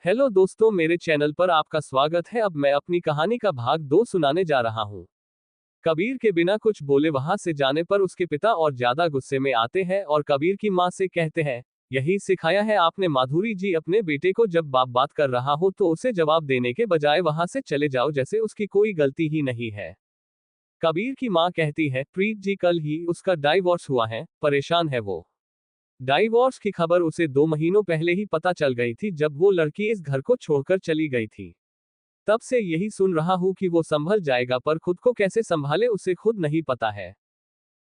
Hello दोस्तों, मेरे channel पर आपका स्वागत है। अब मैं अपनी कहानी का भाग 2 सुनाने जा रहा हूँ। कबीर के बिना कुछ बोले वहां से जाने पर उसके पिता और ज्यादा गुस्से में आते हैं और कबीर की माँ से कहते हैं, यही सिखाया है आपने माधुरी जी अपने बेटे को, जब बाप बात कर रहा हो तो उसे जवाब देने के बजाय वहां से चले जाओ जैसे उसकी कोई गलती ही नहीं है। कबीर की माँ कहती है, प्रीत जी कल ही उसका डाइवोर्स हुआ है, परेशान है वो। डाइवोर्स की खबर उसे 2 महीनों पहले ही पता चल गई थी जब वो लड़की इस घर को छोड़कर चली गई थी। तब से यही सुन रहा हूं कि वो संभल जाएगा, पर खुद को कैसे संभाले उसे खुद नहीं पता है।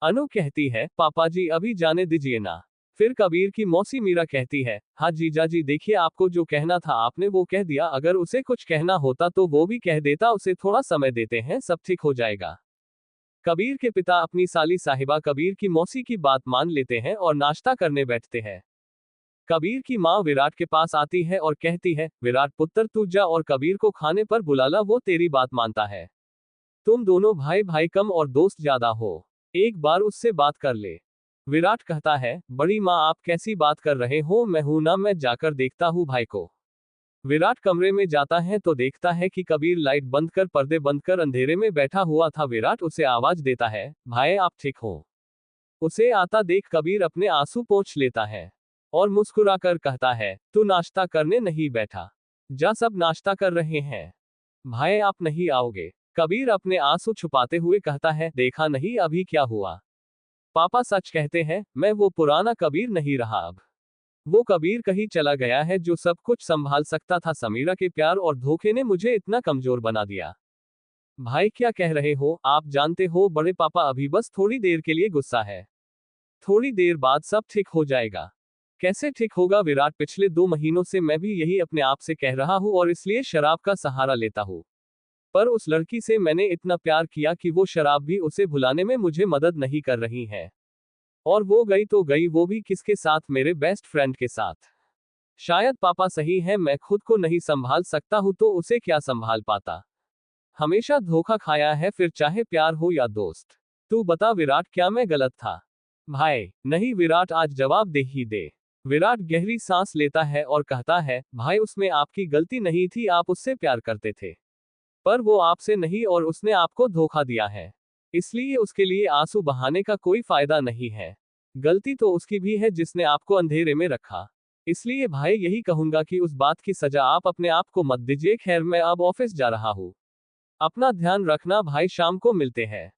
अनु कहती है, पापा जी अभी जाने दीजिए ना। फिर कबीर की मौसी मीरा कहती है, हाँ जीजा जी देखिए, आपको जो कहना था आपने वो कह दिया, अगर उसे कुछ कहना होता तो वो भी कह देता, उसे थोड़ा समय देते हैं, सब ठीक हो जाएगा। कबीर के पिता अपनी साली साहिबा कबीर की मौसी की बात मान लेते हैं और नाश्ता करने बैठते हैं। कबीर की माँ विराट के पास आती है और कहती है, विराट पुत्र तू जा और कबीर को खाने पर बुला ला, वो तेरी बात मानता है। तुम दोनों भाई भाई कम और दोस्त ज्यादा हो, एक बार उससे बात कर ले। विराट कहता है, बड़ी माँ आप कैसी बात कर रहे हो, मैं हूं ना, मैं जाकर देखता हूँ भाई को। विराट कमरे में जाता है तो देखता है कि कबीर लाइट बंद कर पर्दे बंद कर अंधेरे में बैठा हुआ था। विराट उसे आवाज देता है, भाई आप ठीक हो। उसे आता देख कबीर अपने आंसू पोंछ लेता है और मुस्कुराकर कहता है, तू नाश्ता करने नहीं बैठा? जा, सब नाश्ता कर रहे हैं। भाई आप नहीं आओगे? कबीर अपने आंसू छुपाते हुए कहता है, देखा नहीं अभी क्या हुआ। पापा सच कहते हैं, मैं वो पुराना कबीर नहीं रहा अब। वो कबीर कहीं चला गया है जो सब कुछ संभाल सकता था। समीरा के प्यार और धोखे ने मुझे इतना कमजोर बना दिया। भाई क्या कह रहे हो? आप जानते हो बड़े पापा, अभी बस थोड़ी देर के लिए गुस्सा है, थोड़ी देर बाद सब ठीक हो जाएगा। कैसे ठीक होगा विराट? पिछले 2 महीनों से मैं भी यही अपने आप से कह रहा हूँ और इसलिए शराब का सहारा लेता हूँ। पर उस लड़की से मैंने इतना प्यार किया कि वो शराब भी उसे भुलाने में मुझे मदद नहीं कर रही है। और वो गई तो गई, वो भी किसके साथ? मेरे बेस्ट फ्रेंड के साथ। शायद पापा सही है, मैं खुद को नहीं संभाल सकता हूँ तो उसे क्या संभाल पाता। हमेशा धोखा खाया है, फिर चाहे प्यार हो या दोस्त। तू बता विराट, क्या मैं गलत था? भाई नहीं, विराट आज जवाब दे ही दे। विराट गहरी सांस लेता है और कहता है, भाई उसमें आपकी गलती नहीं थी, आप उससे प्यार करते थे। पर वो आपसे नहीं और उसने आपको धोखा दिया है। इसलिए उसके लिए आंसू बहाने का कोई फायदा नहीं है। गलती तो उसकी भी है जिसने आपको अंधेरे में रखा। इसलिए भाई यही कहूंगा कि उस बात की सजा आप अपने आप को मत दीजिए। खैर मैं अब ऑफिस जा रहा हूँ, अपना ध्यान रखना भाई, शाम को मिलते हैं।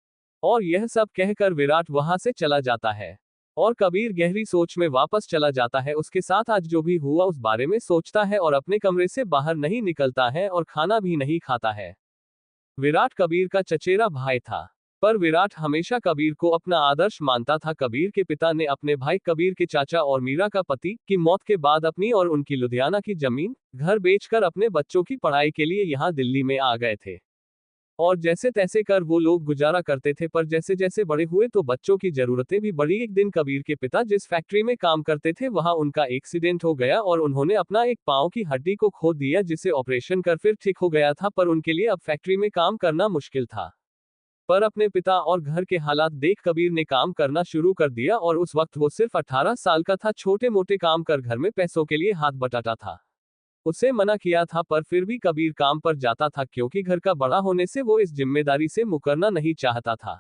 और यह सब कहकर विराट वहां से चला जाता है और कबीर गहरी सोच में वापस चला जाता है। उसके साथ आज जो भी हुआ उस बारे में सोचता है और अपने कमरे से बाहर नहीं निकलता है और खाना भी नहीं खाता है। विराट कबीर का चचेरा भाई था, पर विराट हमेशा कबीर को अपना आदर्श मानता था। कबीर के पिता ने अपने भाई कबीर के चाचा और मीरा का पति की मौत के बाद अपनी और उनकी लुधियाना की जमीन घर बेचकर अपने बच्चों की पढ़ाई के लिए यहाँ दिल्ली में आ गए थे। और जैसे तैसे कर वो लोग गुजारा करते थे, पर जैसे जैसे बड़े हुए तो बच्चों की जरूरतें भी बढ़ी। एक दिन कबीर के पिता जिस फैक्ट्री में काम करते थे वहां उनका एक्सीडेंट हो गया और उन्होंने अपना एक पांव की हड्डी को खो दिया, जिसे ऑपरेशन कर फिर ठीक हो गया था। पर उनके लिए अब फैक्ट्री में काम करना मुश्किल था। पर अपने पिता और घर के हालात देख कबीर ने काम करना शुरू कर दिया और उस वक्त वो सिर्फ 18 साल का था। छोटे मोटे काम कर घर में पैसों के लिए हाथ बटाता था। उसे मना किया था पर फिर भी कबीर काम पर जाता था, क्योंकि घर का बड़ा होने से वो इस जिम्मेदारी से मुकरना नहीं चाहता था।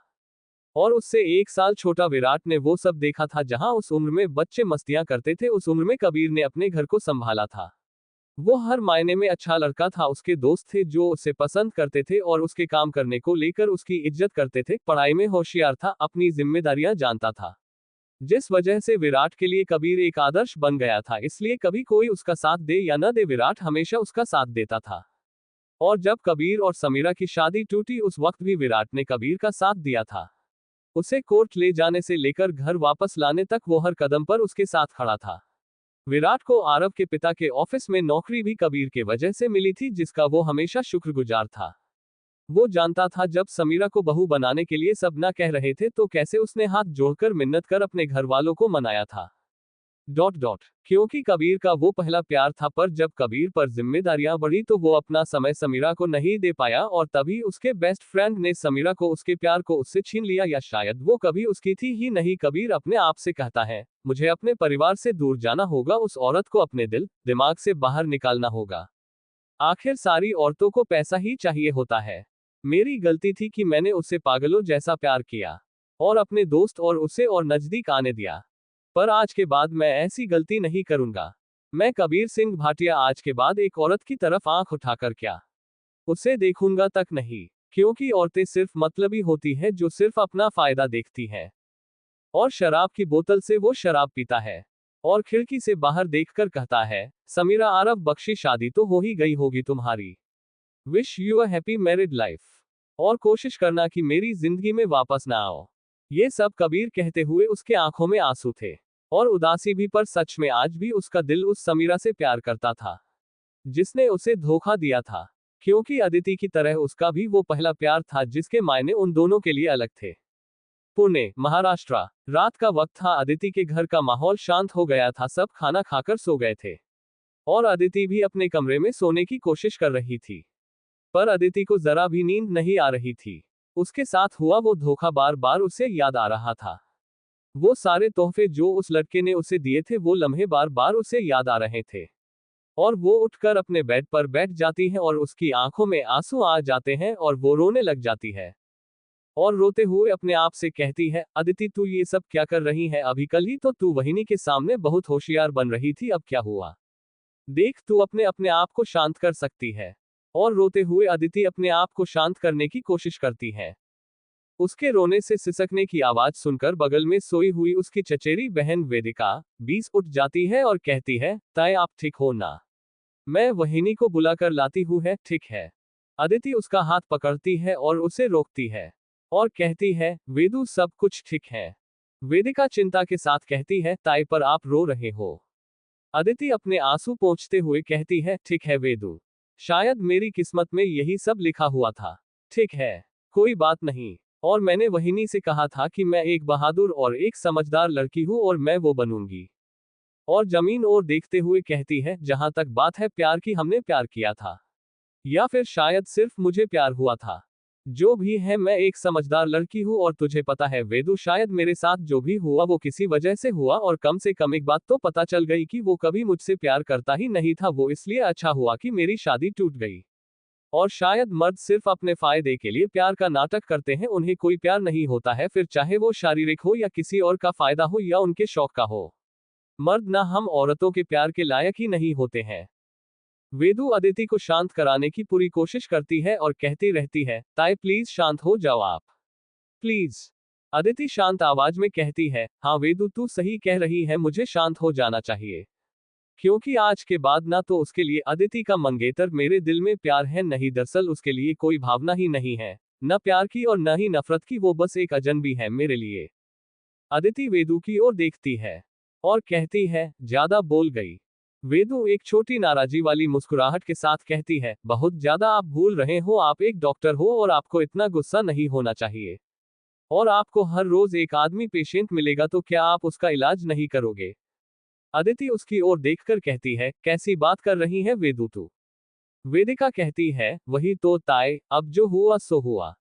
और उससे 1 साल छोटा विराट ने वो सब देखा था जहां उस उम्र में बच्चे मस्तियां करते थे। उस उम्र में कबीर ने अपने घर को संभाला था। वो हर मायने में अच्छा लड़का था। उसके दोस्त थे जो उसे पसंद करते थे और उसके काम करने को लेकर उसकी इज्जत करते थे। पढ़ाई में होशियार था, अपनी जिम्मेदारियां जानता था, जिस वजह से विराट के लिए कबीर एक आदर्श बन गया था। इसलिए कभी कोई उसका साथ दे या न दे, विराट हमेशा उसका साथ देता था। और जब कबीर और समीरा की शादी टूटी उस वक्त भी विराट ने कबीर का साथ दिया था। उसे कोर्ट ले जाने से लेकर घर वापस लाने तक वो हर कदम पर उसके साथ खड़ा था। विराट को आरव के पिता के ऑफिस में नौकरी भी कबीर के वजह से मिली थी, जिसका वो हमेशा शुक्रगुजार था। वो जानता था जब समीरा को बहू बनाने के लिए सब ना कह रहे थे तो कैसे उसने हाथ जोड़कर मिन्नत कर अपने घर वालों को मनाया था। क्योंकि कबीर का वो पहला प्यार था, पर जब कबीर पर जिम्मेदारियां बढ़ी तो वो अपना समय समीरा को नहीं दे पाया और तभी उसके बेस्ट फ्रेंड ने समीरा को उसके प्यार को उससे छीन लिया, या शायद वो कभी उसकी थी ही नहीं। कबीर अपने आप से कहता है, मुझे अपने परिवार से दूर जाना होगा, उस औरत को अपने दिल दिमाग से बाहर निकालना होगा। आखिर सारी औरतों को पैसा ही चाहिए होता है। मेरी गलती थी कि मैंने उससे पागलों जैसा प्यार किया और अपने दोस्त और उसे और नजदीक आने दिया, पर आज के बाद मैं ऐसी गलती नहीं करूंगा। मैं कबीर सिंह भाटिया आज के बाद एक औरत की तरफ आंख उठाकर क्या उसे देखूंगा तक नहीं, क्योंकि औरतें सिर्फ मतलबी होती है जो सिर्फ अपना फायदा देखती है। और शराब की बोतल से वो शराब पीता है और खिड़की से बाहर देखकर कहता है, समीरा आरव बख्शी, शादी तो हो ही गई होगी तुम्हारी। Wish you a happy married life. और कोशिश करना कि मेरी जिंदगी में वापस ना आओ। ये सब कबीर कहते हुए उसके आंखों में आंसू थे और उदासी भी, पर सच में आज भी उसका दिल उस समीरा से प्यार करता था जिसने उसे धोखा दिया था, क्योंकि अदिति की तरह उसका भी वो पहला प्यार था जिसके मायने उन दोनों के लिए अलग थे। पुणे, महाराष्ट्र। रात का वक्त था। अदिति के घर का माहौल शांत हो गया था, सब खाना खाकर सो गए थे और अदिति भी अपने कमरे में सोने की कोशिश कर रही थी, पर अदिति को जरा भी नींद नहीं आ रही थी। उसके साथ हुआ वो धोखा बार बार उसे याद आ रहा था। वो सारे तोहफे जो उस लड़के ने उसे दिए थे वो लम्हे बार बार उसे याद आ रहे थे और वो उठकर अपने बेड पर बैठ जाती है और उसकी आंखों में आंसू आ जाते हैं और वो रोने लग जाती है और रोते हुए अपने आप से कहती है, अदिति तू ये सब क्या कर रही है? अभी कल ही तो तू वहिनी के सामने बहुत होशियार बन रही थी, अब क्या हुआ? देख, तू अपने अपने आप को शांत कर सकती है। और रोते हुए अदिति अपने आप को शांत करने की कोशिश करती है। उसके रोने से सिसकने की आवाज सुनकर बगल में सोई हुई उसकी चचेरी बहन वेदिका 20 उठ जाती है और कहती है, ताए आप ठीक हो ना? मैं वहिनी को बुलाकर लाती हूँ। है ठीक है। अदिति उसका हाथ पकड़ती है और उसे रोकती है और कहती है, वेदु सब कुछ ठीक है। वेदिका चिंता के साथ कहती है, ताई पर आप रो रहे हो? अदिति अपने आंसू पोंछते हुए कहती है, ठीक है वेदु, शायद मेरी किस्मत में यही सब लिखा हुआ था। ठीक है, कोई बात नहीं। और मैंने वहिनी से कहा था कि मैं एक बहादुर और एक समझदार लड़की हूं और मैं वो बनूंगी। और जमीन और देखते हुए कहती है, जहां तक बात है प्यार की, हमने प्यार किया था या फिर शायद सिर्फ मुझे प्यार हुआ था। जो भी है, मैं एक समझदार लड़की हूँ और तुझे पता है वेदु, शायद मेरे साथ जो भी हुआ वो किसी वजह से हुआ और कम से कम एक बात तो पता चल गई कि वो कभी मुझसे प्यार करता ही नहीं था। वो इसलिए अच्छा हुआ कि मेरी शादी टूट गई। और शायद मर्द सिर्फ अपने फायदे के लिए प्यार का नाटक करते हैं, उन्हें कोई प्यार नहीं होता है, फिर चाहे वो शारीरिक हो या किसी और का फायदा हो या उनके शौक का हो। मर्द ना हम औरतों के प्यार के लायक ही नहीं होते हैं। वेदु अदिति को शांत कराने की पूरी कोशिश करती है और कहती रहती है, ताई प्लीज शांत हो जाओ आप, प्लीज। अदिति शांत आवाज में कहती है, हाँ वेदु तू सही कह रही है, मुझे शांत हो जाना चाहिए, क्योंकि आज के बाद ना तो उसके लिए अदिति का मंगेतर मेरे दिल में प्यार है, नहीं दरअसल उसके लिए कोई भावना ही नहीं है, न प्यार की और न ही नफरत की, वो बस एक अजनबी है मेरे लिए। अदिति वेदु की ओर देखती है और कहती है, ज्यादा बोल गई। वेदु एक छोटी नाराजी वाली मुस्कुराहट के साथ कहती है, बहुत ज्यादा आप भूल रहे हो, आप एक डॉक्टर हो और आपको इतना गुस्सा नहीं होना चाहिए। और आपको हर रोज एक आदमी पेशेंट मिलेगा तो क्या आप उसका इलाज नहीं करोगे? अदिति उसकी ओर देखकर कहती है, कैसी बात कर रही है वेदु तू? वेदिका कहती है, वही तो ताए, अब जो हुआ सो हुआ,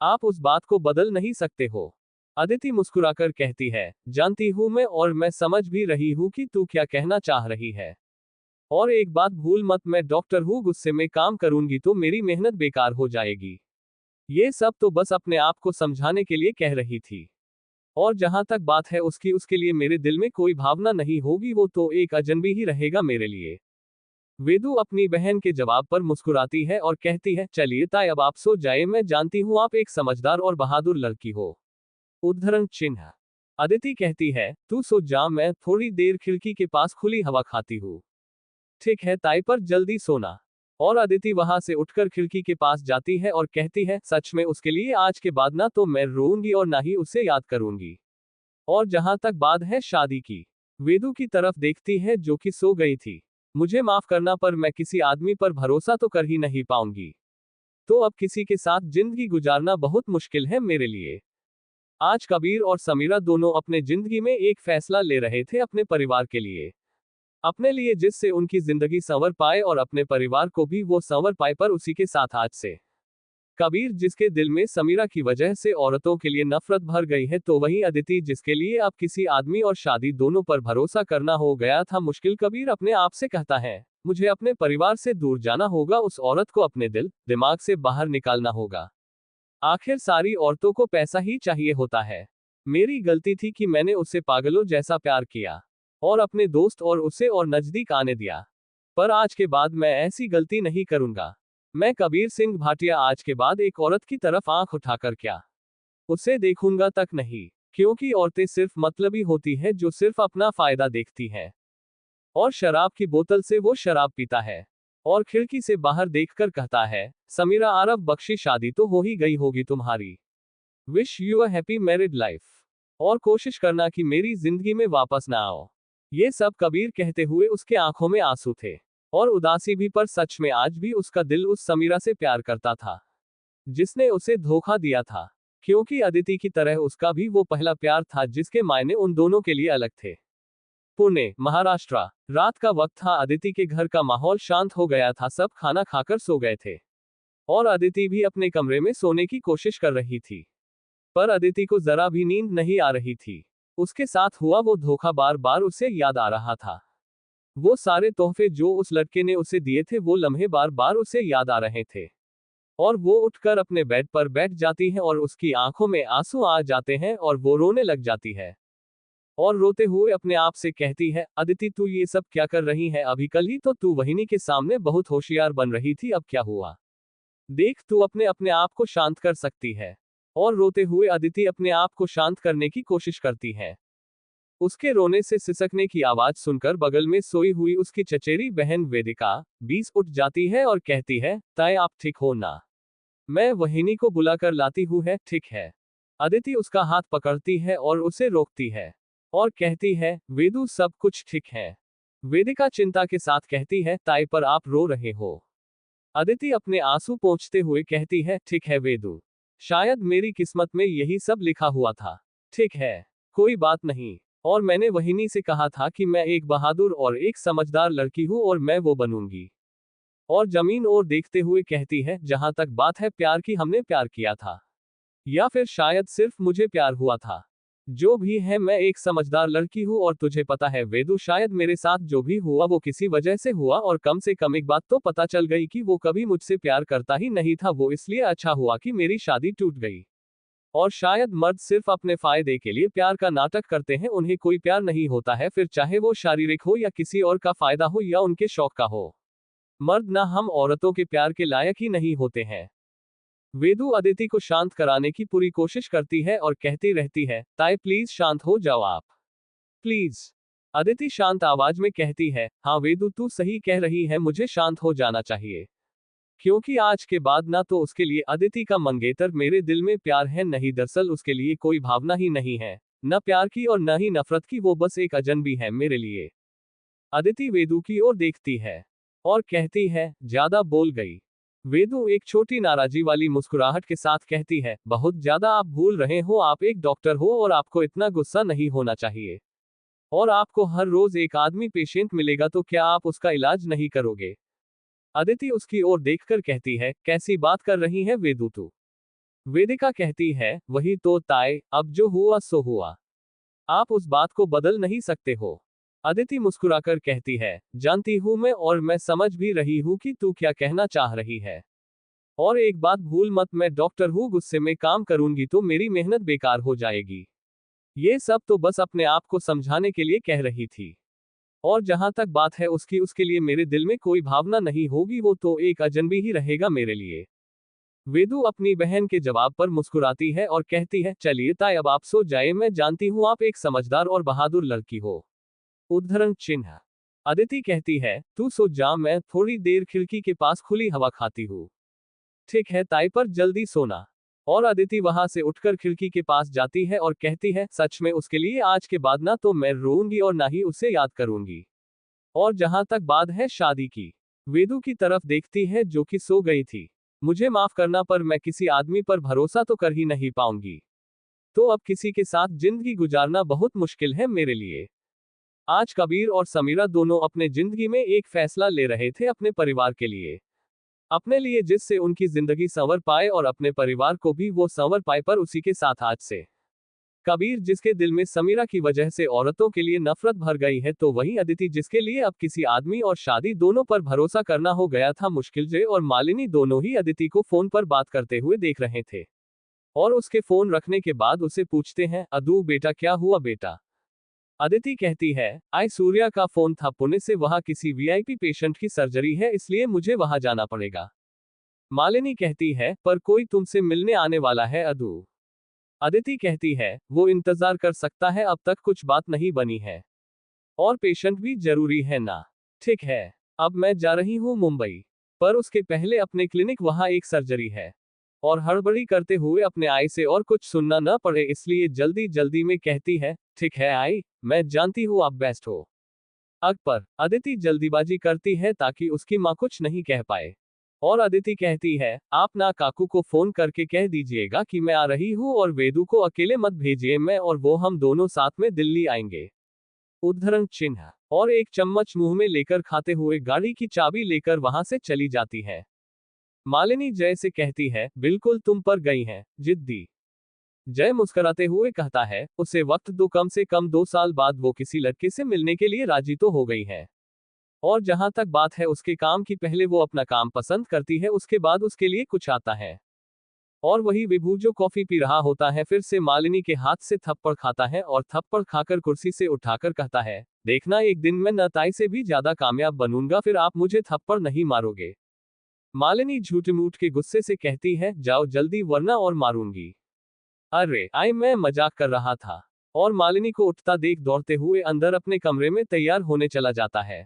आप उस बात को बदल नहीं सकते हो। अदिति मुस्कुराकर कहती है, जानती हूं मैं और मैं समझ भी रही हूं कि तू क्या कहना चाह रही है। और एक बात भूल मत, मैं डॉक्टर हूं, गुस्से में काम करूंगी तो मेरी मेहनत बेकार हो जाएगी। ये सब तो बस अपने आप को समझाने के लिए कह रही थी। और जहां तक बात है उसकी, उसके लिए मेरे दिल में कोई भावना नहीं होगी, वो तो एक अजनबी ही रहेगा मेरे लिए। वेदु अपनी बहन के जवाब पर मुस्कुराती है और कहती है, चलिए ताई अब आप सो जाए, मैं जानती हूं आप एक समझदार और बहादुर लड़की हो। उद्धरण चिन्ह। अदिति कहती है, तू सो जा, मैं थोड़ी देर खिड़की के पास खुली हवा खाती हूँ। ठीक है ताई, पर जल्दी सोना। और अदिति वहां से उठकर खिड़की के पास जाती है और कहती है, सच में उसके लिए आज के बाद ना तो मैं रोऊंगी और ना ही उसे याद करूंगी। और जहां तक बात है शादी की, वेदु की तरफ देखती है जो कि सो गई थी। मुझे माफ करना, पर मैं किसी आदमी पर भरोसा तो कर ही नहीं पाऊंगी। तो अब किसी के साथ जिंदगी गुजारना बहुत मुश्किल है मेरे लिए। आज कबीर और समीरा दोनों अपने जिंदगी में एक फैसला ले रहे थे अपने परिवार के लिए। अपने लिए जिससे उनकी जिंदगी संवर पाए और अपने परिवार को भी वो संवर पाए, पर उसी के साथ आज से कबीर जिसके दिल में समीरा की वजह से औरतों के लिए नफरत भर गई है, तो वहीं अदिति जिसके लिए अब किसी आदमी और शादी दोनों पर भरोसा करना हो गया था मुश्किल। कबीर अपने आप से कहता है, मुझे अपने परिवार से दूर जाना होगा, उस औरत को अपने दिल दिमाग से बाहर निकालना होगा। आखिर सारी औरतों को पैसा ही चाहिए होता है। मेरी गलती थी कि मैंने उससे पागलों जैसा प्यार किया और अपने दोस्त और उसे और नजदीक आने दिया, पर आज के बाद मैं ऐसी गलती नहीं करूंगा। मैं कबीर सिंह भाटिया आज के बाद एक औरत की तरफ आंख उठाकर क्या उसे देखूंगा तक नहीं, क्योंकि औरतें सिर्फ मतलबी होती है जो सिर्फ अपना फायदा देखती है। और शराब की बोतल से वो शराब पीता है और खिड़की से बाहर देखकर कहता है, समीरा आरव बख्शी, शादी तो हो ही गई होगी तुम्हारी। Wish you a happy married life. और कोशिश करना कि मेरी जिंदगी में वापस ना आओ। ये सब कबीर कहते हुए उसके आंखों में आंसू थे और उदासी भी, पर सच में आज भी उसका दिल उस समीरा से प्यार करता था जिसने उसे धोखा दिया था, क्योंकि अदिति की तरह उसका भी वो पहला प्यार था जिसके मायने उन दोनों के लिए अलग थे। पुणे, महाराष्ट्र। रात का वक्त था। अदिति के घर का माहौल शांत हो गया था, सब खाना खाकर सो गए थे और अदिति भी अपने कमरे में सोने की कोशिश कर रही थी, पर अदिति को जरा भी नींद नहीं आ रही थी। उसके साथ हुआ वो धोखा बार बार उसे याद आ रहा था। वो सारे तोहफे जो उस लड़के ने उसे दिए थे, वो लम्हे बार बार उसे याद आ रहे थे और वो उठकर अपने बेड पर बैठ जाती है और उसकी आंखों में आंसू आ जाते हैं और वो रोने लग जाती है और रोते हुए अपने आप से कहती है, अदिति तू ये सब क्या कर रही है? अभी कल ही तो तू वहिनी के सामने बहुत होशियार बन रही थी, अब क्या हुआ? देख, तू अपने अपने आप को शांत कर सकती है। और रोते हुए अदिति अपने आप को शांत करने की कोशिश करती है। उसके रोने से सिसकने की आवाज सुनकर बगल में सोई हुई उसकी चचेरी बहन वेदिका 20 उठ जाती है और कहती है, ताए आप ठीक हो ना? मैं वहिनी को बुलाकर लाती हूँ है, ठीक है। अदिति उसका हाथ पकड़ती है और उसे रोकती है और कहती है, वेदु सब कुछ ठीक है। वेदिका चिंता के साथ कहती है, ताई पर आप रो रहे हो? अदिति अपने आंसू पोंछते हुए कहती है, ठीक है वेदु, शायद मेरी किस्मत में यही सब लिखा हुआ था। ठीक है, कोई बात नहीं। और मैंने वहिनी से कहा था कि मैं एक बहादुर और एक समझदार लड़की हूँ और मैं वो बनूंगी। और जमीन और देखते हुए कहती है, जहां तक बात है प्यार की, हमने प्यार किया था या फिर शायद सिर्फ मुझे प्यार हुआ था। जो भी है, मैं एक समझदार लड़की हूँ और तुझे पता है वेदु, शायद मेरे साथ जो भी हुआ वो किसी वजह से हुआ और कम से कम एक बात तो पता चल गई कि वो कभी मुझसे प्यार करता ही नहीं था। वो इसलिए अच्छा हुआ कि मेरी शादी टूट गई। और शायद मर्द सिर्फ अपने फायदे के लिए प्यार का नाटक करते हैं, उन्हें कोई प्यार नहीं होता है, फिर चाहे वो शारीरिक हो या किसी और का फायदा हो या उनके शौक का हो। मर्द ना हम औरतों के प्यार के लायक ही नहीं होते हैं। वेदु अदिति को शांत कराने की पूरी कोशिश करती है और कहती रहती है, ताई प्लीज शांत हो जाओ आप, प्लीज। अदिति शांत आवाज में कहती है, हाँ वेदु तू सही कह रही है, मुझे शांत हो जाना चाहिए, क्योंकि आज के बाद ना तो उसके लिए अदिति का मंगेतर मेरे दिल में प्यार है, नहीं दरअसल उसके लिए कोई भावना ही नहीं है, न प्यार की और न ही नफरत की, वो बस एक अजनबी है मेरे लिए। अदिति वेदु की ओर देखती है और कहती है, ज्यादा बोल गई। वेदु एक छोटी नाराजी वाली मुस्कुराहट के साथ कहती है, बहुत ज्यादा आप भूल रहे हो, आप एक डॉक्टर हो और आपको इतना गुस्सा नहीं होना चाहिए। और आपको हर रोज एक आदमी पेशेंट मिलेगा, तो क्या आप उसका इलाज नहीं करोगे? अदिति उसकी ओर देखकर कहती है, कैसी बात कर रही है वेदु तू? वेदिका कहती है, वही तो ताए, अब जो हुआ सो हुआ, आप उस बात को बदल नहीं सकते हो। अदिति मुस्कुराकर कहती है, जानती हूं मैं, और मैं समझ भी रही हूं कि तू क्या कहना चाह रही है। और एक बात भूल मत, मैं डॉक्टर हूं, गुस्से में काम करूंगी तो मेरी मेहनत बेकार हो जाएगी। ये सब तो बस अपने आप को समझाने के लिए कह रही थी। और जहां तक बात है उसकी, उसके लिए मेरे दिल में कोई भावना नहीं होगी, वो तो एक अजनबी ही रहेगा मेरे लिए। वेदु अपनी बहन के जवाब पर मुस्कुराती है और कहती है, चलिए ताई अब आप सो जाए, मैं जानती हूँ आप एक समझदार और बहादुर लड़की हो। उद्धरण चिन्ह। अदिति कहती है, तू सो जा, मैं थोड़ी देर खिड़की के पास खुली हवा खाती हूँ। ठीक है ताई, पर जल्दी सोना। और अदिति वहां से उठकर खिड़की के पास जाती है और कहती है, सच में उसके लिए आज के बाद ना तो मैं रोऊंगी और ना ही उसे याद करूंगी। और जहां तक बात है शादी की, वेदु की तरफ देखती है जो कि सो गई थी। मुझे माफ करना, पर मैं किसी आदमी पर भरोसा तो कर ही नहीं पाऊंगी। तो अब किसी के साथ जिंदगी गुजारना बहुत मुश्किल है मेरे लिए। आज कबीर और समीरा दोनों अपने जिंदगी में एक फैसला ले रहे थे अपने परिवार के लिए। अपने लिए, जिससे उनकी जिंदगी संवर पाए और अपने परिवार को भी वो संवर पाए। पर उसी के साथ आज से कबीर, जिसके दिल में समीरा की वजह से औरतों के लिए नफरत भर गई है, तो वहीं अदिति, जिसके लिए अब किसी आदमी और शादी दोनों पर भरोसा करना हो गया था मुश्किल। जय और मालिनी दोनों ही अदिति को फोन पर बात करते हुए देख रहे थे और उसके फोन रखने के बाद उसे पूछते हैं, अदू बेटा क्या हुआ बेटा। अदिति कहती है, आई सूर्या का फोन था पुणे से, वहां किसी वीआईपी पेशेंट की सर्जरी है इसलिए मुझे वहां जाना पड़ेगा। मालिनी कहती है, पर कोई तुमसे मिलने आने वाला है अदू। अदिति कहती है, वो इंतजार कर सकता है, अब तक कुछ बात नहीं बनी है और पेशेंट भी जरूरी है ना। ठीक है, अब मैं जा रही हूँ मुंबई, पर उसके पहले अपने क्लिनिक वहां एक सर्जरी है और हड़बड़ी करते हुए अपने आई से और कुछ सुनना न पड़े इसलिए जल्दी जल्दी में कहती है, ठीक है आई, मैं जानती हूँ आप बेस्ट हो। पर अदिति जल्दीबाजी करती है ताकि उसकी माँ कुछ नहीं कह पाए और अदिति कहती है, आप ना काकू को फोन करके कह दीजिएगा कि मैं आ रही हूँ और वेदू को अकेले मत भेजिए, मैं और वो हम दोनों साथ में दिल्ली आएंगे। उद्धरण चिन्ह। और एक चम्मच मुंह में लेकर खाते हुए गाड़ी की चाबी लेकर वहां से चली जाती है। मालिनी जय से कहती है, बिल्कुल तुम पर गई हैं, जिद्दी। जय मुस्कुराते हुए कहता है, उसे वक्त दो, कम से कम 2 साल बाद वो किसी लड़के से मिलने के लिए राजी तो हो गई है। और जहां तक बात है उसके काम की, पहले वो अपना काम पसंद करती है, उसके बाद उसके लिए कुछ आता है। और वही विभू जो कॉफी पी रहा होता है फिर से मालिनी के हाथ से थप्पड़ खाता है और थप्पड़ खाकर कुर्सी से उठाकर कहता है, देखना एक दिन मैं नताई से भी ज्यादा कामयाब बनूंगा, फिर आप मुझे थप्पड़ नहीं मारोगे। मालिनी झूठ मूठ के गुस्से से कहती है, जाओ जल्दी वरना और मारूंगी। अरे आई, मैं मजाक कर रहा था। और मालिनी को उठता देख दौड़ते हुए अंदर अपने कमरे में तैयार होने चला जाता है।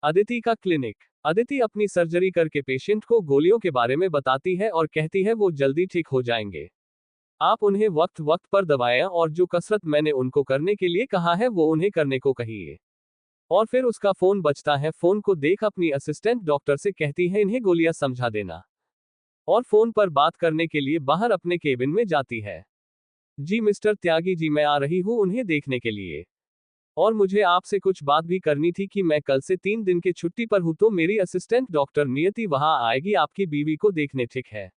अदिति का क्लिनिक। अदिति अपनी सर्जरी करके पेशेंट को गोलियों के बारे में बताती है और कहती है वो जल्दी ठीक हो जाएंगे। आप उन्हें वक्त वक्त पर दवाएं और जो कसरत मैंने उनको करने के लिए कहा है वो उन्हें करने को कहिए। और फिर उसका फोन बजता है, फोन को देख अपनी असिस्टेंट डॉक्टर से कहती है, इन्हें गोलियां समझा देना। और फोन पर बात करने के लिए बाहर अपने केबिन में जाती है। जी मिस्टर त्यागी जी, मैं आ रही हूँ उन्हें देखने के लिए। और मुझे आपसे कुछ बात भी करनी थी कि मैं कल से 3 दिन की छुट्टी पर हूं, तो मेरी असिस्टेंट डॉक्टर नियति वहां आएगी आपकी बीवी को देखने, ठीक है।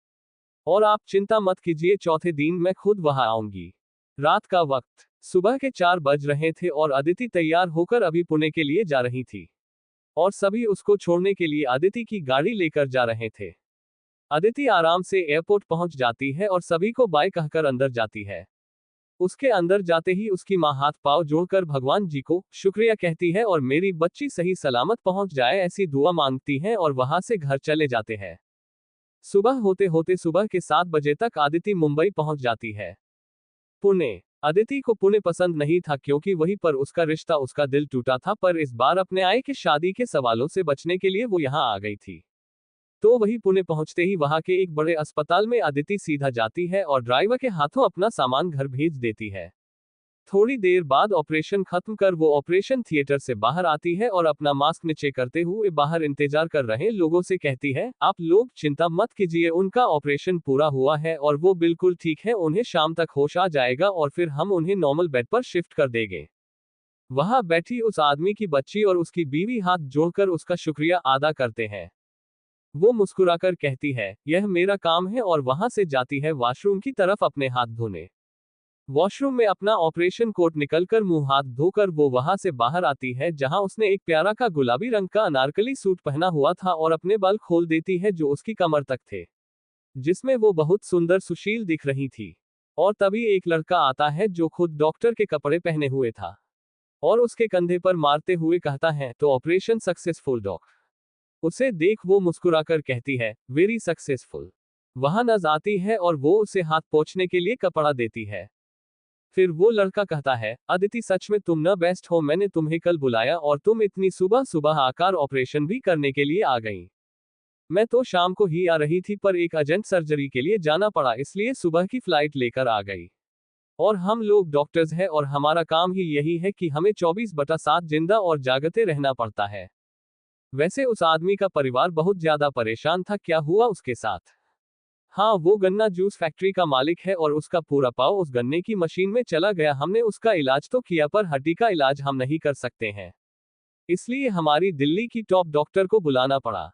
और आप चिंता मत कीजिए, चौथे दिन मैं खुद वहां आऊंगी। रात का वक्त सुबह के 4 बज रहे थे और अदिति तैयार होकर अभी पुणे के लिए जा रही थी और सभी उसको छोड़ने के लिए अदिति की गाड़ी लेकर जा रहे थे। अदिति आराम से एयरपोर्ट पहुंच जाती है और सभी को बाय कहकर अंदर जाती है। उसके अंदर जाते ही उसकी मां हाथ पांव जोड़कर भगवान जी को शुक्रिया कहती है और मेरी बच्ची सही सलामत पहुंच जाए ऐसी दुआ मांगती है और वहां से घर चले जाते हैं। सुबह होते होते सुबह के 7 बजे तक अदिति मुंबई पहुंच जाती है। पुणे। अदिति को पुणे पसंद नहीं था क्योंकि वहीं पर उसका रिश्ता, उसका दिल टूटा था, पर इस बार अपने आए के शादी के सवालों से बचने के लिए वो यहां आ गई थी। तो वही पुणे पहुंचते ही वहां के एक बड़े अस्पताल में अदिति सीधा जाती है और ड्राइवर के हाथों अपना सामान घर भेज देती है। थोड़ी देर बाद ऑपरेशन खत्म कर वो ऑपरेशन थिएटर से बाहर आती है और अपना मास्क नीचे करते हुए बाहर इंतजार कर रहे लोगों से कहती है, आप लोग चिंता मत कीजिए, उनका ऑपरेशन पूरा हुआ है और वो बिल्कुल ठीक है, उन्हें शाम तक होश आ जाएगा और फिर हम उन्हें नॉर्मल बेड पर शिफ्ट कर देंगे। वहां बैठी उस आदमी की बच्ची और उसकी बीवी हाथ जोड़कर उसका शुक्रिया अदा करते हैं। वो मुस्कुराकर कहती है, यह मेरा काम है, और वहां से जाती है वॉशरूम की तरफ अपने हाथ धोने। वॉशरूम में अपना ऑपरेशन कोट निकलकर मुंह हाथ धोकर वो वहां से बाहर आती है जहां उसने एक प्यारा का गुलाबी रंग का अनारकली सूट पहना हुआ था और अपने बाल खोल देती है जो उसकी कमर तक थे, जिसमें वो बहुत सुंदर सुशील दिख रही थी। और तभी एक लड़का आता है जो खुद डॉक्टर के कपड़े पहने हुए था और उसके कंधे पर मारते हुए कहता है, तो ऑपरेशन सक्सेसफुल डॉक। उसे देख वो मुस्कुराकर कहती है, वेरी सक्सेसफुल। वहां नज आती है और वो उसे हाथ पोंछने के लिए कपड़ा देती है। फिर वो लड़का कहता है, अदिति सच में तुम न बेस्ट हो, मैंने तुम्हें कल बुलाया और तुम इतनी सुबह सुबह आकर ऑपरेशन भी करने के लिए आ गई। मैं तो शाम को ही आ रही थी पर एक अर्जेंट सर्जरी के लिए जाना पड़ा इसलिए सुबह की फ्लाइट लेकर आ गई। और हम लोग डॉक्टर्स हैं और हमारा काम ही यही है कि हमें 24/7 जिंदा और जागते रहना पड़ता है। वैसे उस आदमी का परिवार बहुत ज्यादा परेशान था, क्या हुआ उसके साथ? हाँ, वो गन्ना जूस फैक्ट्री का मालिक है और उसका पूरा पाव उस गन्ने की मशीन में चला गया। हमने उसका इलाज तो किया पर हड्डी का इलाज हम नहीं कर सकते हैं, इसलिए हमारी दिल्ली की टॉप डॉक्टर को बुलाना पड़ा।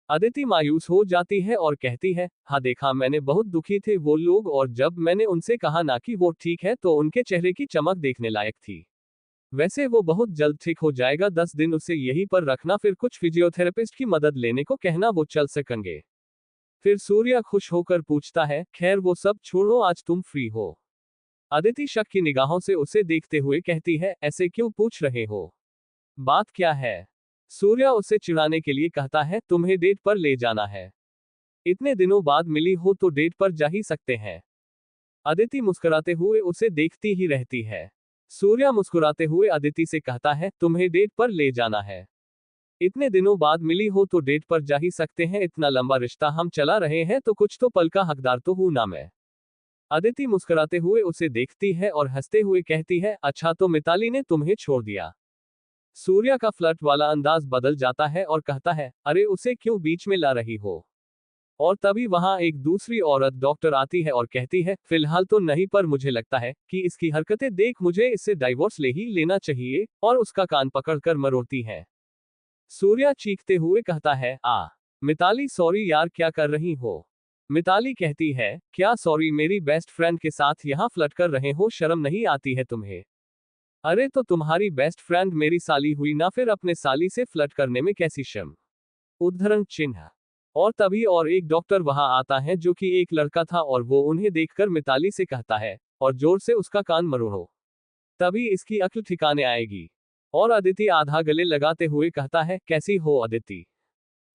अदिति मायूस हो जाती है और कहती है, हाँ देखा, मैंने बहुत दुखी थे वो लोग, और जब मैंने उनसे कहा ना कि वो ठीक है तो उनके चेहरे की चमक देखने लायक थी। वैसे वो बहुत जल्द ठीक हो जाएगा, 10 दिन उसे यहीं पर रखना, फिर कुछ फिजियोथेरेपिस्ट की मदद लेने को कहना, वो चल सकेंगे। फिर सूर्या खुश होकर पूछता है, खैर वो सब छोड़ो, आज तुम फ्री हो? अदिति शक की निगाहों से उसे देखते हुए कहती है, ऐसे क्यों पूछ रहे हो? बात क्या है? सूर्या उसे चिढ़ाने के लिए कहता है, तुम्हें डेट पर ले जाना है। इतने दिनों बाद मिली हो तो डेट पर जा ही सकते हैं। अदिति मुस्कुराते हुए उसे देखती ही रहती है। सूर्या मुस्कुराते हुए अदिति से कहता है, तुम्हें डेट पर ले जाना है। इतने दिनों बाद मिली हो तो डेट पर जा ही सकते हैं, इतना लंबा रिश्ता हम चला रहे हैं तो कुछ तो पल का हकदार तो हूं ना मैं। अदिति मुस्कुराते हुए उसे देखती है और हंसते हुए कहती है, अच्छा तो मिताली ने तुम्हें छोड़ दिया? सूर्या का फ्लर्ट वाला अंदाज बदल जाता है और कहता है, अरे उसे क्यों बीच में ला रही हो? और तभी वहां एक दूसरी औरत डॉक्टर आती है और कहती है, फिलहाल तो नहीं, पर मुझे लगता है कि इसकी हरकतें देख मुझे इससे डाइवोर्स ले ही लेना चाहिए, और उसका कान पकड़कर मरोड़ती है। सूर्या चीखते हुए कहता है, मिताली सॉरी यार, क्या कर रही हो? मिताली कहती है, क्या सॉरी, मेरी बेस्ट फ्रेंड के साथ यहाँ फ्लर्ट कर रहे हो, शर्म नहीं आती है तुम्हें? अरे तो तुम्हारी बेस्ट फ्रेंड मेरी साली हुई ना, फिर अपने साली से फ्लर्ट करने में कैसी शर्म? उद्धरण चिन्ह। और तभी और एक डॉक्टर वहां आता है जो कि एक लड़का था, और वो उन्हें देखकर मिताली से कहता है, और जोर से उसका कान मरोड़ो, तभी इसकी अक्ल ठिकाने आएगी। और अदिति आधा गले लगाते हुए कहता है, कैसी हो अदिति?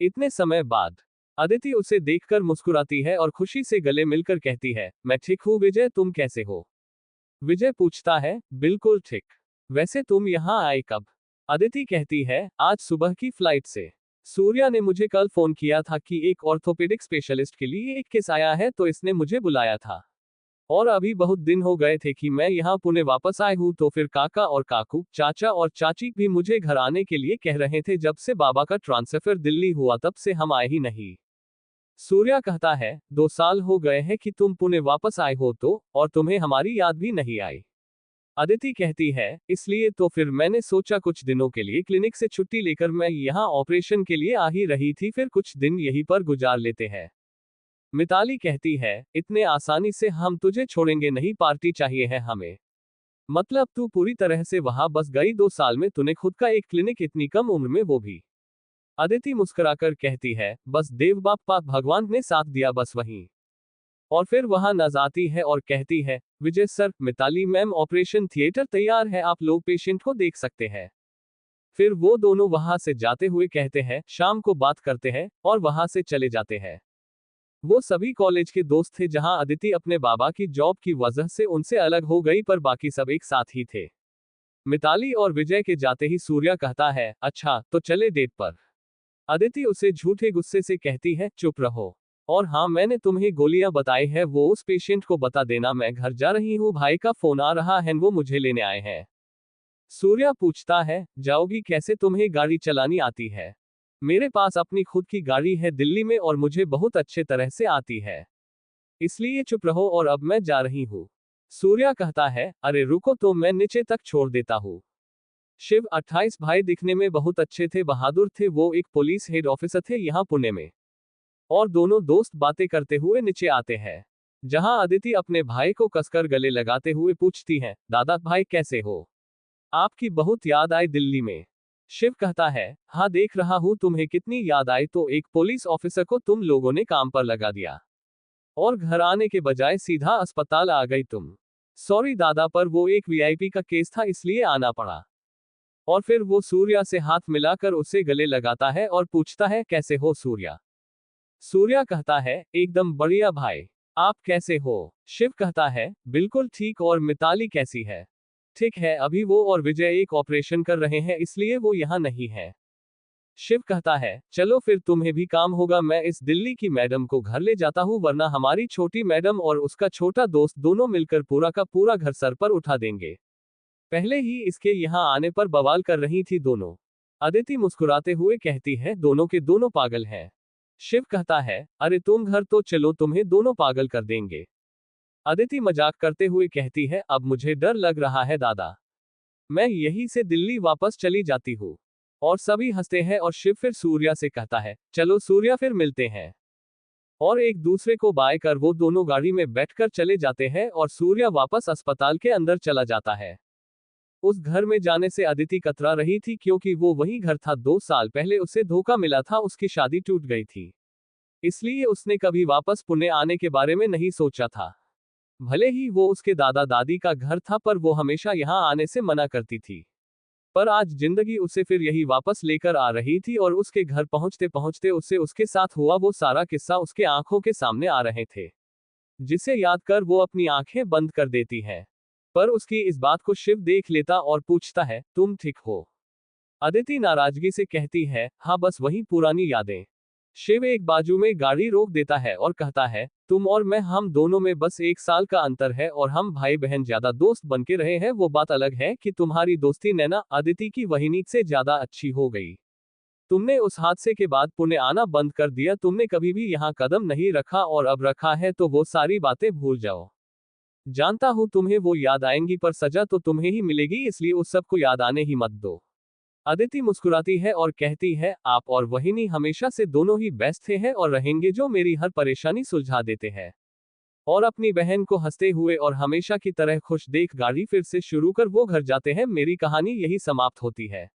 इतने समय बाद। अदिति उसे देखकर मुस्कुराती है और खुशी से गले मिलकर कहती है, मैं ठीक हूँ विजय, तुम कैसे हो? विजय पूछता है, बिल्कुल ठीक। वैसे तुम यहाँ आए कब? अदिति कहती है, आज सुबह की फ्लाइट से। सूर्या ने मुझे कल फोन किया था कि एक ऑर्थोपेडिक स्पेशलिस्ट के लिए एक केस आया है, तो इसने मुझे बुलाया था। और अभी बहुत दिन हो गए थे कि मैं यहाँ पुणे वापस आए हूँ, तो फिर काका और काकू, चाचा और चाची भी मुझे घर आने के लिए कह रहे थे। जब से बाबा का ट्रांसफर दिल्ली हुआ तब से हम आए ही नहीं। सूर्या कहता है, 2 साल हो गए हैं कि तुम पुणे वापस आए हो तो, और तुम्हें हमारी याद भी नहीं आई? अदिति कहती है, इसलिए तो फिर मैंने सोचा कुछ दिनों के लिए क्लिनिक से छुट्टी लेकर मैं यहाँ ऑपरेशन के लिए आ ही रही थी, फिर कुछ दिन यहीं पर गुजार लेते हैं। मिताली कहती है, इतने आसानी से हम तुझे छोड़ेंगे नहीं, पार्टी चाहिए है हमें। मतलब तू पूरी तरह से वहां बस गई, 2 साल में तूने खुद का एक क्लिनिक, इतनी कम उम्र में वो भी। अदिति मुस्कुराकर कहती है, बस देव बाप्पा भगवान ने साथ दिया, बस वहीं। और फिर वहां नज आती है और कहती है, Vijay sir, Mitali ma'am, operation theatre तैयार है, आप लोग पेशेंट को देख सकते हैं। फिर वो दोनों वहां से जाते हुए कहते हैं, शाम को बात करते हैं, और वहां से चले जाते हैं। वो सभी कॉलेज के दोस्त थे, जहां अदिति अपने बाबा की जॉब की वजह से उनसे अलग हो गई, पर बाकी सब एक साथ ही थे। मिताली और विजय के जाते ही सूर्या कहता है, अच्छा तो चले डेट पर। अदिति उसे झूठे गुस्से से कहती है, चुप रहो। और हाँ, मैंने तुम्हें गोलियां बताई है, वो उस पेशेंट को बता देना, मैं घर जा रही हूँ, भाई का फोन आ रहा है, वो मुझे लेने आए हैं। सूर्या पूछता है, जाओगी कैसे, तुम्हें गाड़ी चलानी आती है? मेरे पास अपनी खुद की गाड़ी है दिल्ली में, और मुझे बहुत अच्छे तरह से आती है। इसलिए चुप रहो, और अब मैं जा रही हूँ। सूर्या कहता है, अरे रुको तो मैं नीचे तक छोड़ देता हूँ। शिव 28 भाई दिखने में बहुत अच्छे थे, बहादुर थे, वो एक पुलिस हेड ऑफिसर थे यहाँ पुणे में। और दोनों दोस्त बातें करते हुए नीचे आते हैं, जहां अदिति अपने भाई को कसकर गले लगाते हुए पूछती है, दादा भाई कैसे हो? आपकी बहुत याद आई दिल्ली में। शिव कहता है, हाँ देख रहा हूँ तुम्हें कितनी याद आई, तो एक पुलिस ऑफिसर को तुम लोगों ने काम पर लगा दिया, और घर आने के बजाय सीधा अस्पताल आ गई तुम। सॉरी दादा, पर वो एक वीआईपी का केस था, इसलिए आना पड़ा। और फिर वो सूर्या से हाथ मिलाकर उसे गले लगाता है और पूछता है, कैसे हो सूर्या? सूर्या कहता है, एकदम बढ़िया भाई, आप कैसे हो? शिव कहता है, बिल्कुल ठीक, और मिताली कैसी है? ठीक है, अभी वो और विजय एक ऑपरेशन कर रहे हैं, इसलिए वो यहाँ नहीं है। शिव कहता है, चलो फिर तुम्हें भी काम होगा, मैं इस दिल्ली की मैडम को घर ले जाता हूँ, वरना हमारी छोटी मैडम और उसका छोटा दोस्त दोनों मिलकर पूरा का पूरा घर सर पर उठा देंगे। पहले ही इसके यहाँ आने पर बवाल कर रही थी दोनों। अदिति मुस्कुराते हुए कहती है, दोनों के दोनों पागल हैं। शिव कहता है, अरे तुम घर तो चलो, तुम्हें दोनों पागल कर देंगे। अदिति मजाक करते हुए कहती है, अब मुझे डर लग रहा है दादा, मैं यहीं से दिल्ली वापस चली जाती हूँ। और सभी हंसते हैं और शिव फिर सूर्या से कहता है, चलो सूर्या फिर मिलते हैं। और एक दूसरे को बाय कर वो दोनों गाड़ी में बैठकर चले जाते हैं और सूर्या वापस अस्पताल के अंदर चला जाता है। उस घर में जाने से अदिति कतरा रही थी क्योंकि वो वही घर था 2 साल पहले उसे धोखा मिला था, उसकी शादी टूट गई थी। इसलिए उसने कभी वापस पुणे आने के बारे में नहीं सोचा था। भले ही वो उसके दादा दादी का घर था पर वो हमेशा यहाँ आने से मना करती थी। पर आज जिंदगी उसे फिर यही वापस लेकर आ रही थी और उसके घर पहुंचते पहुंचते उसे उसके साथ हुआ वो सारा किस्सा उसके आंखों के सामने आ रहे थे, जिसे याद कर वो अपनी आंखें बंद कर देती है। पर उसकी इस बात को शिव देख लेता और पूछता है, तुम ठीक हो? अदिति नाराजगी से कहती है, हाँ बस वही पुरानी यादें। शिव एक बाजू में गाड़ी रोक देता है और कहता है, तुम और मैं, हम दोनों में बस 1 साल का अंतर है और हम भाई बहन ज्यादा दोस्त बन के रहे हैं। वो बात अलग है कि तुम्हारी दोस्ती नैना अदिति की वहीनीत से ज्यादा अच्छी हो गई। तुमने उस हादसे के बाद पुणे आना बंद कर दिया, तुमने कभी भी यहाँ कदम नहीं रखा और अब रखा है तो वो सारी बातें भूल जाओ। जानता हूँ तुम्हें वो याद आएंगी पर सजा तो तुम्हें ही मिलेगी, इसलिए उस सब को याद आने ही मत दो। अदिति मुस्कुराती है और कहती है, आप और वहिनी हमेशा से दोनों ही बेस्ट थे हैं और रहेंगे, जो मेरी हर परेशानी सुलझा देते हैं। और अपनी बहन को हंसते हुए और हमेशा की तरह खुश देख गाड़ी फिर से शुरू कर वो घर जाते हैं। मेरी कहानी यही समाप्त होती है।